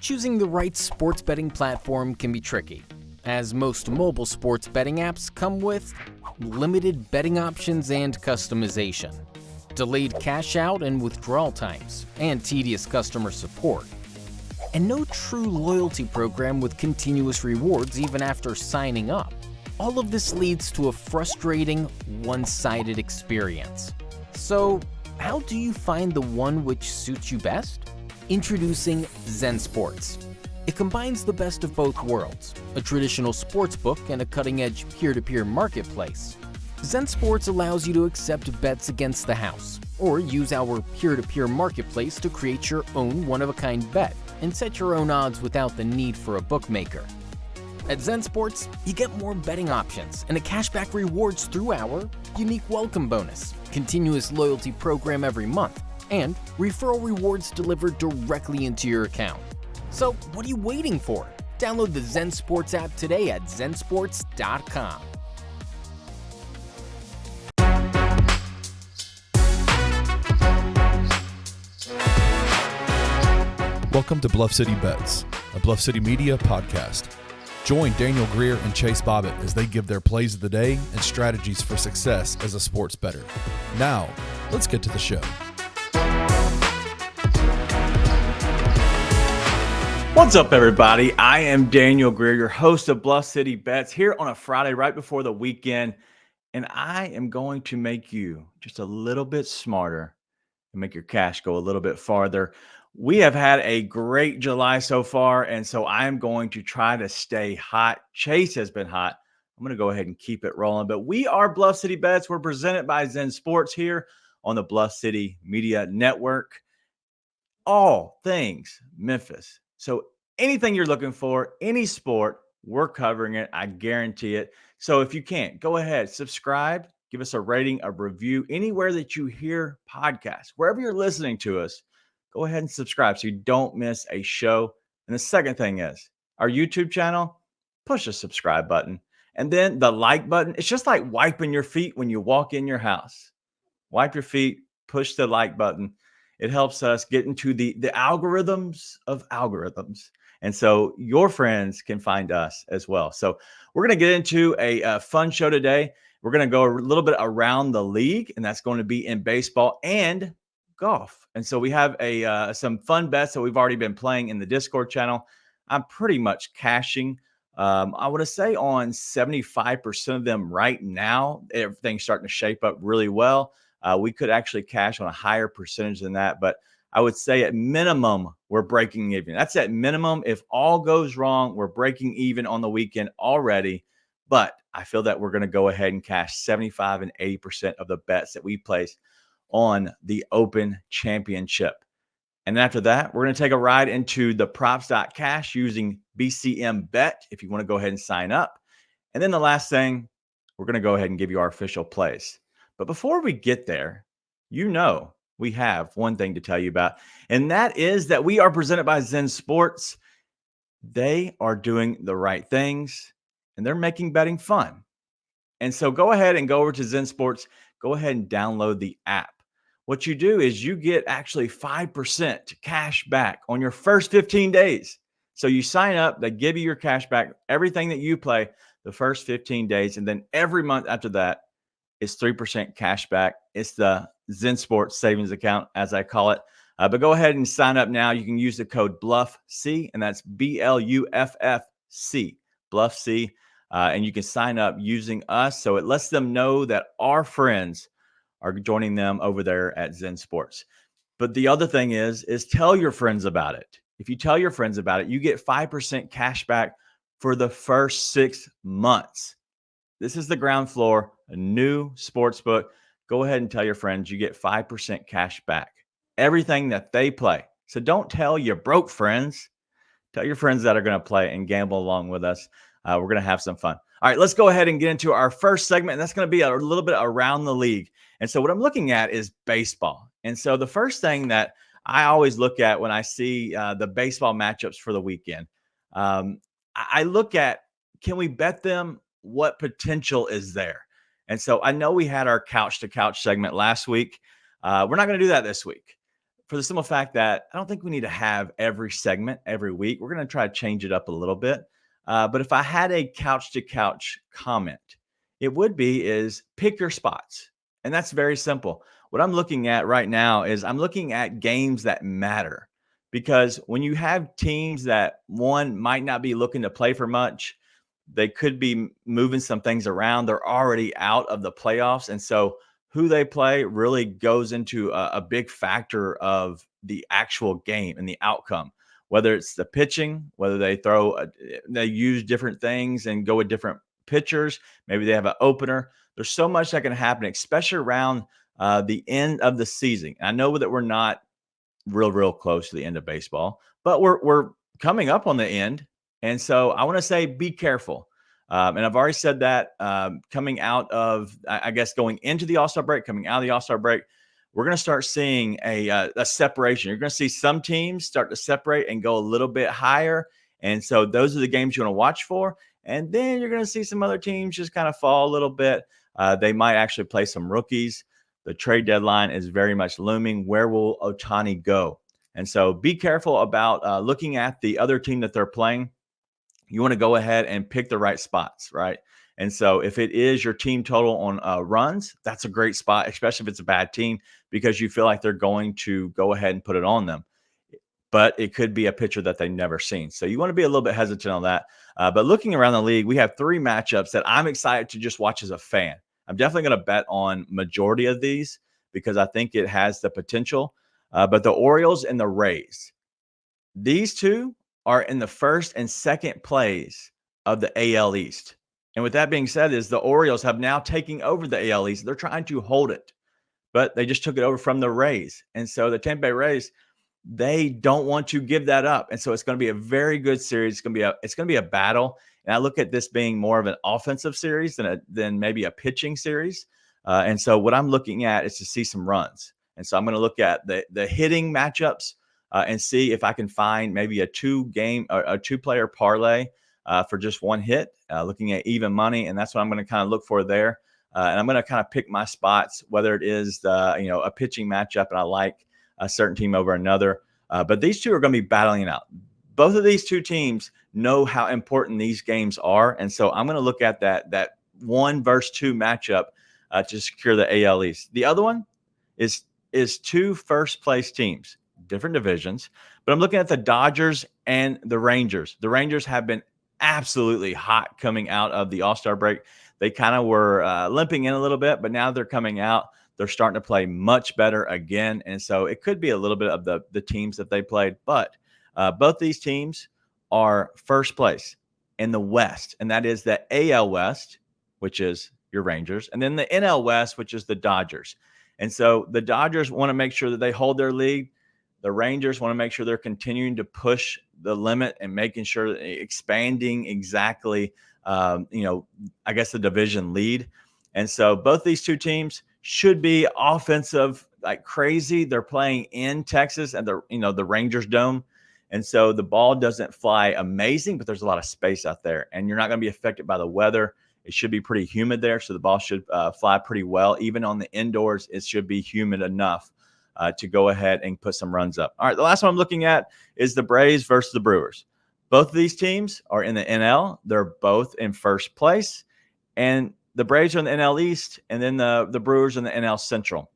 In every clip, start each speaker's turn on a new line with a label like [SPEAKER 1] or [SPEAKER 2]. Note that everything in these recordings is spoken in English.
[SPEAKER 1] Choosing the right sports betting platform can be tricky, as most mobile sports betting apps come with limited betting options and customization, delayed cash out and withdrawal times, and tedious customer support, and no true loyalty program with continuous rewards even after signing up. All of this leads to a frustrating, one-sided experience. So, how do you find the one which suits you best? Introducing Zensports. It combines the best of both worlds, a traditional sports book and a cutting-edge peer-to-peer marketplace. Zensports allows you to accept bets against the house, or use our peer-to-peer marketplace to create your own one-of-a-kind bet and set your own odds without the need for a bookmaker. At Zensports, you get more betting options and a cashback rewards through our unique welcome bonus, continuous loyalty program every month, and referral rewards delivered directly into your account. So what are you waiting for? Download the Zensports app today at zensports.com.
[SPEAKER 2] Welcome to Bluff City Bets, a Bluff City media podcast. Join Daniel Greer and Chase Bobbitt as they give their plays of the day and strategies for success as a sports bettor. Now, let's get to the show.
[SPEAKER 3] What's up, everybody? I am Daniel Greer, your host of Bluff City Bets, here on a Friday right before the weekend. And I am going to make you just a little bit smarter and make your cash go a little bit farther. We have had a great July so far, and so I am going to try to stay hot. Chase has been hot. I'm going to go ahead and keep it rolling. But we are Bluff City Bets. We're presented by Zensports here on the Bluff City Media Network. All things Memphis. So anything you're looking for, any sport, we're covering it. I guarantee it. So if you can't, go ahead, subscribe, give us a rating, a review, anywhere that you hear podcasts, wherever you're listening to us, go ahead and subscribe so you don't miss a show. And the second thing is our YouTube channel, push the subscribe button. And then the like button, it's just like wiping your feet when you walk in your house. Wipe your feet, push the like button. It helps us get into the algorithms of algorithms. And so your friends can find us as well. So we're going to get into a fun show today. We're going to go a little bit around the league, and that's going to be in baseball and golf. And so we have some fun bets that we've already been playing in the Discord channel. I'm pretty much cashing. I want to say on 75% of them right now. Everything's starting to shape up really well. We could actually cash on a higher percentage than that, but I would say at minimum, we're breaking even. That's at minimum. If all goes wrong, we're breaking even on the weekend already. But I feel that we're going to go ahead and cash 75 and 80% of the bets that we place on the Open Championship. And after that, we're going to take a ride into the props.cash using BCM Bet if you want to go ahead and sign up. And then the last thing, we're going to go ahead and give you our official plays. But before we get there, we have one thing to tell you about, and that is that we are presented by Zensports. They are doing the right things, and they're making betting fun. And so go ahead and go over to Zensports. Go ahead and download the app. What you do is you get actually 5% cash back on your first 15 days. So you sign up, they give you your cash back, everything that you play the first 15 days, and then every month after that, it's 3% cash back. It's the Zensports savings account, as I call it. But go ahead and sign up now. You can use the code BLUFFC, and that's BLUFFC, BLUFFC. And you can sign up using us. So it lets them know that our friends are joining them over there at Zensports. But the other thing is tell your friends about it. If you tell your friends about it, you get 5% cash back for the first 6 months. This is the ground floor, a new sports book. Go ahead and tell your friends you get 5% cash back. Everything that they play. So don't tell your broke friends. Tell your friends that are going to play and gamble along with us. We're going to have some fun. All right, let's go ahead and get into our first segment. And that's going to be a little bit around the league. And so what I'm looking at is baseball. And so the first thing that I always look at when I see the baseball matchups for the weekend, I look at, can we bet them? What potential is there? And so I know we had our couch to couch segment last week. We're not going to do that this week. for the simple fact that I don't think we need to have every segment every week. We're going to try to change it up a little bit. But if I had a couch to couch comment, it would be is pick your spots. And that's very simple. What I'm looking at right now is I'm looking at games that matter, because when you have teams that one might not be looking to play for much, they could be moving some things around. They're already out of the playoffs. And so who they play really goes into a big factor of the actual game and the outcome, whether it's the pitching, whether they they use different things and go with different pitchers. Maybe they have an opener. There's so much that can happen, especially around the end of the season. I know that we're not real close to the end of baseball, but we're coming up on the end. And so I want to say, be careful. And I've already said that coming out of, I guess, going into the All-Star break, coming out of the All-Star break, we're going to start seeing a separation. You're going to see some teams start to separate and go a little bit higher. And so those are the games you want to watch for. And then you're going to see some other teams just kind of fall a little bit. They might actually play some rookies. The trade deadline is very much looming. Where will Ohtani go? And so be careful about looking at the other team that they're playing. You want to go ahead and pick the right spots, right? And so if it is your team total on runs, that's a great spot, especially if it's a bad team, because you feel like they're going to go ahead and put it on them. But it could be a pitcher that they've never seen. So you want to be a little bit hesitant on that. But looking around the league, we have 3 matchups that I'm excited to just watch as a fan. I'm definitely going to bet on majority of these because I think it has the potential. But the Orioles and the Rays, these two are in the first and second place of the AL East. And with that being said, is the Orioles have now taken over the AL East. They're trying to hold it, but they just took it over from the Rays. And so the Tampa Bay Rays, they don't want to give that up. And so it's going to be a very good series. It's going to be a battle. And I look at this being more of an offensive series than maybe a pitching series. And so what I'm looking at is to see some runs. And so I'm going to look at the hitting matchups and see if I can find maybe a 2-player parlay for just one hit, looking at even money. And that's what I'm going to kind of look for there. And I'm going to kind of pick my spots, whether it is a pitching matchup and I like a certain team over another. But these two are going to be battling it out. Both of these two teams know how important these games are. And so I'm going to look at that 1 versus 2 matchup to secure the AL East. The other one is 2 first-place teams, different divisions. But I'm looking at the Dodgers and the Rangers. The Rangers have been absolutely hot coming out of the All-Star break. They kind of were limping in a little bit, but now they're coming out. They're starting to play much better again. And so it could be a little bit of the teams that they played. But both these teams are first place in the West, and that is the AL West, which is your Rangers, and then the NL West, which is the Dodgers. And so the Dodgers want to make sure that they hold their lead. The Rangers want to make sure they're continuing to push the limit and making sure expanding exactly, I guess the division lead. And so both these two teams should be offensive like crazy. They're playing in Texas at the Rangers Dome. And so the ball doesn't fly amazing, but there's a lot of space out there and you're not going to be affected by the weather. It should be pretty humid there. So the ball should fly pretty well. Even on the indoors, it should be humid enough to go ahead and put some runs up. All right. The last one I'm looking at is the Braves versus the Brewers. Both of these teams are in the NL. They're both in first place. And the Braves are in the NL East, and then the Brewers in the NL Central.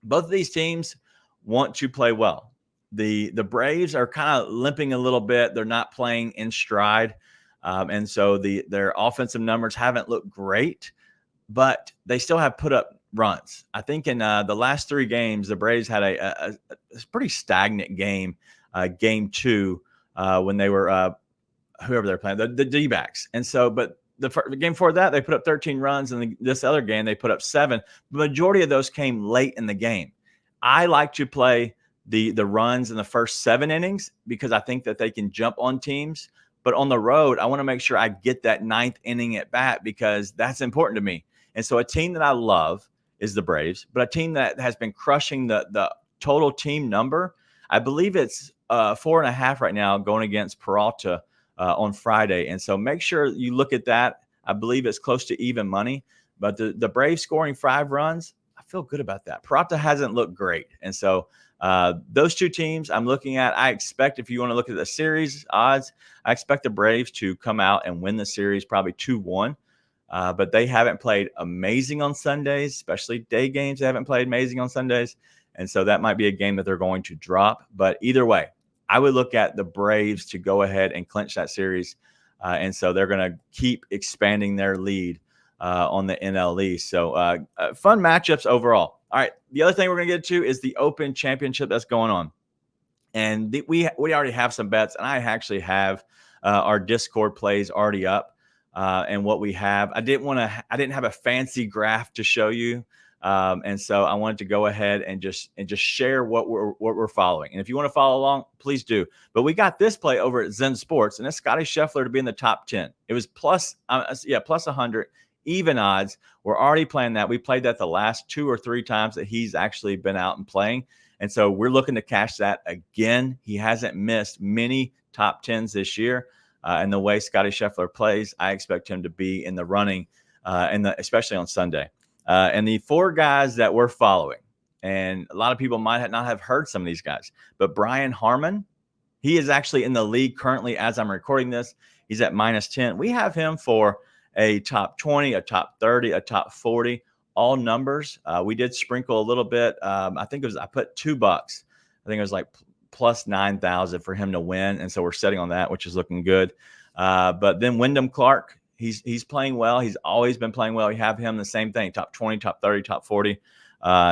[SPEAKER 3] Both of these teams want to play well. The Braves are kind of limping a little bit. They're not playing in stride. And so their offensive numbers haven't looked great, but they still have put up runs. I think in the last 3 games, the Braves had a pretty stagnant game, game 2, when they were whoever they're playing, the D-backs. And so, but the game before that, they put up 13 runs, and this other game, they put up 7. The majority of those came late in the game. I like to play the runs in the first 7 innings because I think that they can jump on teams. But on the road, I want to make sure I get that 9th inning at bat because that's important to me. And so a team that I love is the Braves, but a team that has been crushing the total team number, I believe it's 4.5 right now going against Peralta on Friday. And so make sure you look at that. I believe it's close to even money, but the Braves scoring 5 runs, I feel good about that. Peralta hasn't looked great. And so Those two teams I'm looking at, I expect, if you want to look at the series odds, I expect the Braves to come out and win the series probably 2-1. But they haven't played amazing on Sundays, especially day games. They haven't played amazing on Sundays. And so that might be a game that they're going to drop. But either way, I would look at the Braves to go ahead and clinch that series. And so they're going to keep expanding their lead on the NL East. So fun matchups overall. All right, the other thing we're going to get to is the Open Championship that's going on. And we already have some bets, and I actually have our Discord plays already up. And what we have, I didn't have a fancy graph to show you. And so I wanted to go ahead and just share what we're following. And if you want to follow along, please do. But we got this play over at Zensports, and it's Scotty Scheffler to be in the top 10. It was plus 100, even odds. We're already playing that. We played that the last 2 or 3 times that he's actually been out and playing. And so we're looking to cash that again. He hasn't missed many top 10s this year. And the way Scotty Scheffler plays, I expect him to be in the running, especially on Sunday. And the 4 guys that we're following, and a lot of people might not have heard some of these guys, but Brian Harman, he is actually in the league currently as I'm recording this. He's at -10. We have him for a top 20, a top 30, a top 40, all numbers. We did sprinkle a little bit. I put $2. I think it was like plus 9,000 for him to win. And so we're setting on that, which is looking good. But then Wyndham Clark, he's playing well. He's always been playing well. We have him the same thing, top 20, top 30, top 40.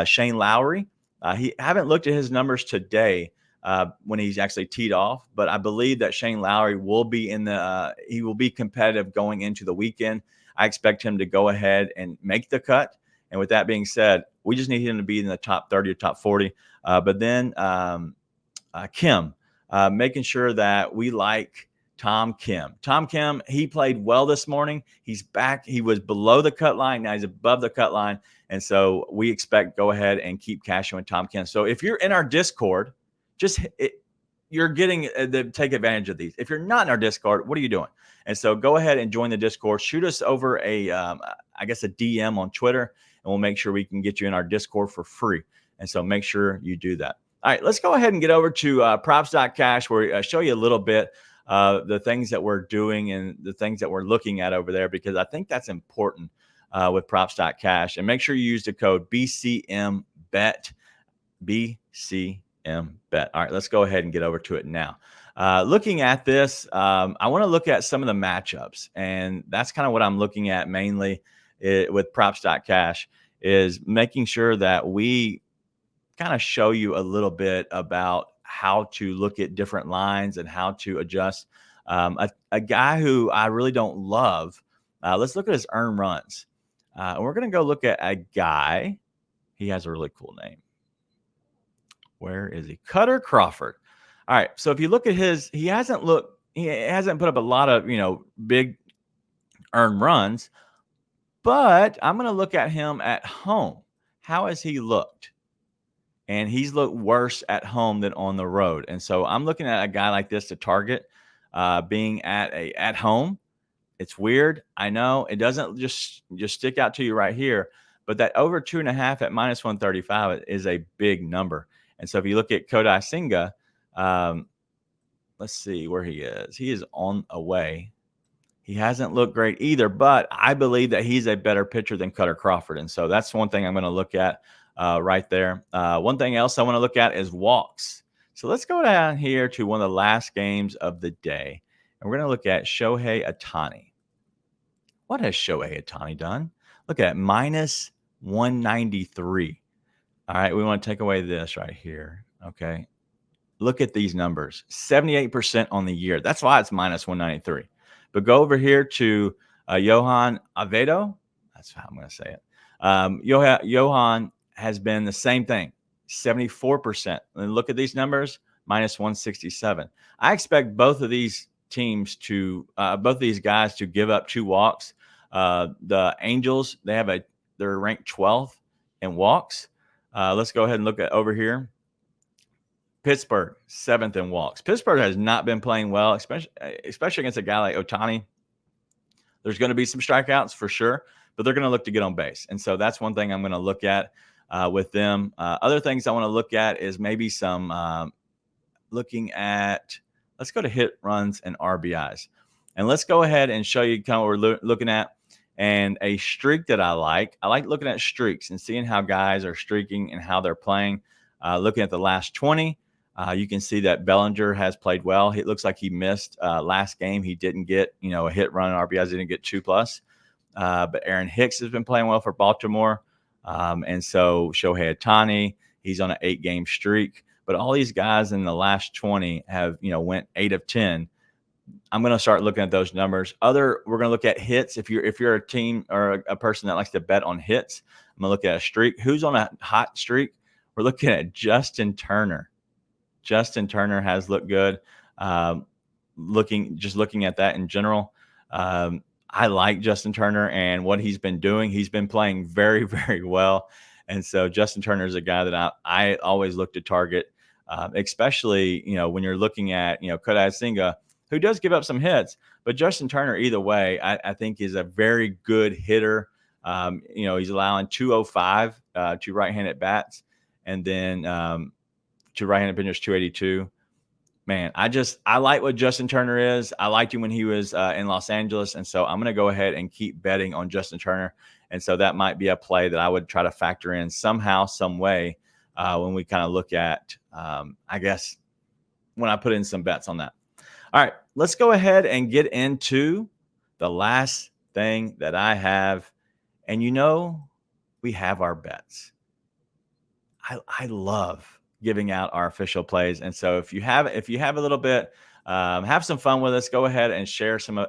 [SPEAKER 3] Shane Lowry, I haven't looked at his numbers today when he's actually teed off, but I believe that Shane Lowry will be he will be competitive going into the weekend. I expect him to go ahead and make the cut. And with that being said, we just need him to be in the top 30 or top 40. But then Kim, making sure that we like Tom Kim. Tom Kim, he played well this morning. He's back. He was below the cut line. Now he's above the cut line. And so we expect go ahead and keep cashing with Tom Kim. So if you're in our Discord, you're getting to take advantage of these. If you're not in our Discord, what are you doing? And so go ahead and join the Discord. Shoot us over a DM on Twitter, and we'll make sure we can get you in our Discord for free. And so make sure you do that. All right, let's go ahead and get over to props.cash, where I show you a little bit the things that we're doing and the things that we're looking at over there, because I think that's important with props.cash. And make sure you use the code BCMBET, BCMBET. All right, let's go ahead and get over to it now. Looking at this, I want to look at some of the matchups, and that's kind of what I'm looking at mainly with props.cash, is making sure that we kind of show you a little bit about how to look at different lines and how to adjust. A guy who I really don't love, let's look at his earned runs. And we're going to go look at a guy. He has a really cool name. Where is he? Cutter Crawford. All right. So if you look at he hasn't put up a lot of, big earned runs, but I'm going to look at him at home. How has he looked? And he's looked worse at home than on the road. And so I'm looking at a guy like this to target being at home. It's weird. I know it doesn't just stick out to you right here, but that over 2.5 at -135 is a big number. And so if you look at Kodai Senga, let's see where he is. He is on away. He hasn't looked great either, but I believe that he's a better pitcher than Cutter Crawford. And so that's one thing I'm going to look at right there. One thing else I want to look at is walks. So let's go down here to one of the last games of the day. And we're going to look at Shohei Ohtani. What has Shohei Ohtani done? Look at -193. All right, we want to take away this right here. Okay. Look at these numbers. 78% on the year. That's why it's -193. But go over here to Johan Avedo. That's how I'm going to say it. Johan has been the same thing, 74%. And look at these numbers, -167. I expect both of these teams both of these guys to give up 2 walks. The Angels, they're ranked 12th in walks. Let's go ahead and look at over here. Pittsburgh, 7th in walks. Pittsburgh has not been playing well, especially against a guy like Ohtani. There's going to be some strikeouts for sure, but they're going to look to get on base. And so that's one thing I'm going to look at. with them. Other things I want to look at is maybe some looking at, let's go to hit, runs, and RBIs. And let's go ahead and show you kind of what we're looking at. And a streak that I like looking at streaks and seeing how guys are streaking and how they're playing. Looking at the last 20, you can see that Bellinger has played well. It looks like he missed last game. He didn't get, a hit, run, and RBIs, didn't get 2+. But Aaron Hicks has been playing well for Baltimore. And so Shohei Ohtani, he's on an 8-game streak. But all these guys in the last 20 have, went 8 of 10. I'm going to start looking at those numbers. We're going to look at hits. If you're a team or a person that likes to bet on hits, I'm going to look at a streak. Who's on a hot streak? We're looking at Justin Turner. Justin Turner has looked good. Looking at that in general, I like Justin Turner and what he's been doing. He's been playing very, very well. And so Justin Turner is a guy that I always look to target, especially, when you're looking at, Kodai Senga, who does give up some hits, but Justin Turner, either way, I think is a very good hitter. He's allowing 205 to right-handed bats, and then to right-handed pitchers 282. Man, I like what Justin Turner is. I liked him when he was in Los Angeles, and so I'm going to go ahead and keep betting on Justin Turner. And so that might be a play that I would try to factor in somehow, some way when we kind of look at, I guess, when I put in some bets on that. All right, let's go ahead and get into the last thing that I have. And we have our bets. I love giving out our official plays. And so if you have a little bit, have some fun with us, go ahead and share some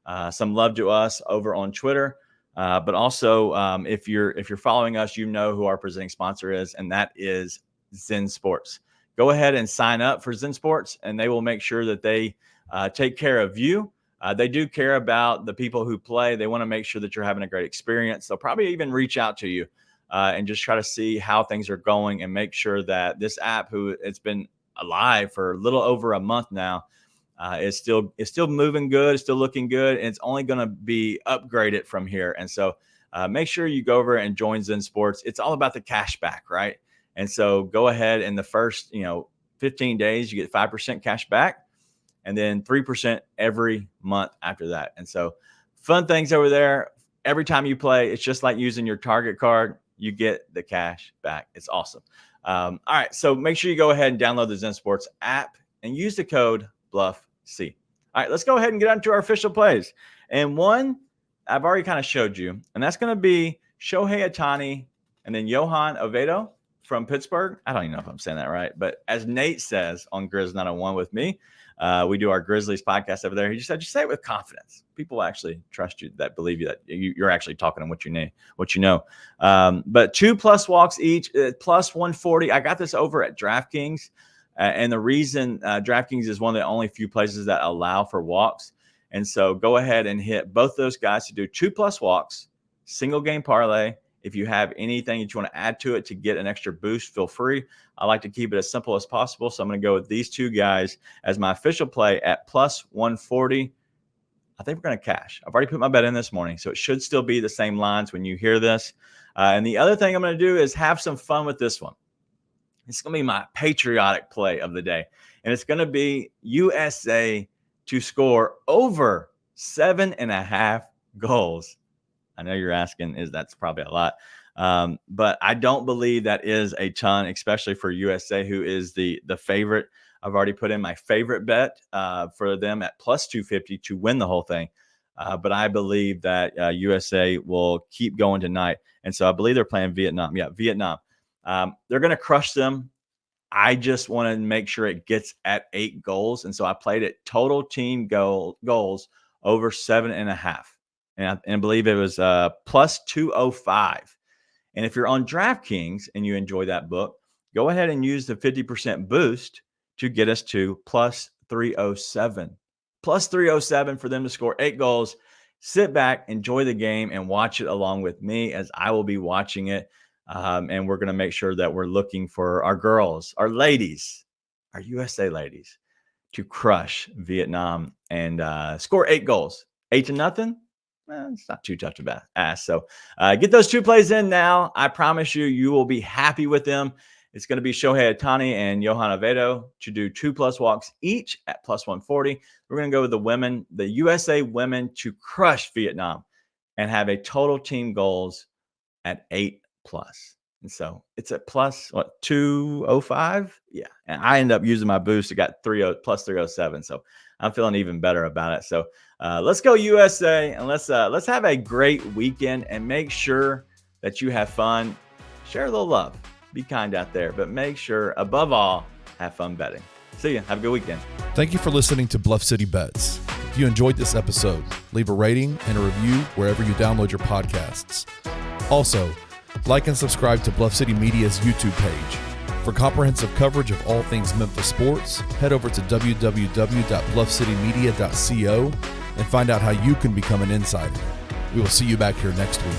[SPEAKER 3] love to us over on Twitter. But also, if you're following us, you know who our presenting sponsor is, and that is Zensports. Go ahead and sign up for Zensports, and they will make sure that they take care of you. They do care about the people who play. They want to make sure that you're having a great experience. They'll probably even reach out to you and just try to see how things are going and make sure that this app, it's been alive for a little over a month now, is still moving good, it's still looking good, and it's only going to be upgraded from here. And so make sure you go over and join Zensports. It's all about the cash back, right? And so go ahead, in the first 15 days, you get 5% cash back, and then 3% every month after that. And so fun things over there. Every time you play, it's just like using your Target card. You get the cash back. It's awesome. All right, so make sure you go ahead and download the Zensports app and use the code BLUFFC. All right, let's go ahead and get on to our official plays. And one I've already kind of showed you, and that's going to be Shohei Ohtani and then Johan Oviedo from Pittsburgh. I don't even know if I'm saying that right, but as Nate says on Grizz 901 with me, we do our Grizzlies podcast over there. He just said, just say it with confidence. People actually trust you, that believe you, that you're actually talking on what you know. But 2+ walks each, plus 140. I got this over at DraftKings. And the reason DraftKings is one of the only few places that allow for walks. And so go ahead and hit both those guys to do 2+ walks, single game parlay. If you have anything that you want to add to it to get an extra boost, feel free. I like to keep it as simple as possible. So I'm going to go with these two guys as my official play at plus 140. I think we're going to cash. I've already put my bet in this morning, so it should still be the same lines when you hear this. And the other thing I'm going to do is have some fun with this one. It's going to be my patriotic play of the day. And it's going to be USA to score over 7.5 goals. I know you're asking, that's probably a lot. But I don't believe that is a ton, especially for USA, who is the favorite. I've already put in my favorite bet for them at plus 250 to win the whole thing. But I believe that USA will keep going tonight. And so I believe they're playing Vietnam. Yeah, Vietnam. They're going to crush them. I just want to make sure it gets at 8 goals. And so I played it total team goals over 7.5. And I believe it was plus 205. And if you're on DraftKings and you enjoy that book, go ahead and use the 50% boost to get us to plus 307. Plus 307 for them to score 8 goals. Sit back, enjoy the game, and watch it along with me as I will be watching it. And we're going to make sure that we're looking for our girls, our ladies, our USA ladies, to crush Vietnam and score 8 goals. 8-0. it's not too tough to ask. So get those 2 plays in now. I promise you will be happy with them. It's going to be Shohei Ohtani and Johan Avedo to do 2+ walks each at +140. We're going to go with the women, the USA women to crush Vietnam and have a total team goals at 8+. And so it's at +205. Yeah. And I end up using my boost. It got +307. So I'm feeling even better about it. So let's go USA, and let's have a great weekend, and make sure that you have fun. Share a little love. Be kind out there, but make sure, above all, have fun betting. See ya. Have a good weekend.
[SPEAKER 2] Thank you for listening to Bluff City Bets. If you enjoyed this episode, leave a rating and a review wherever you download your podcasts. Also, like and subscribe to Bluff City Media's YouTube page. For comprehensive coverage of all things Memphis sports, head over to www.bluffcitymedia.co and find out how you can become an insider. We will see you back here next week.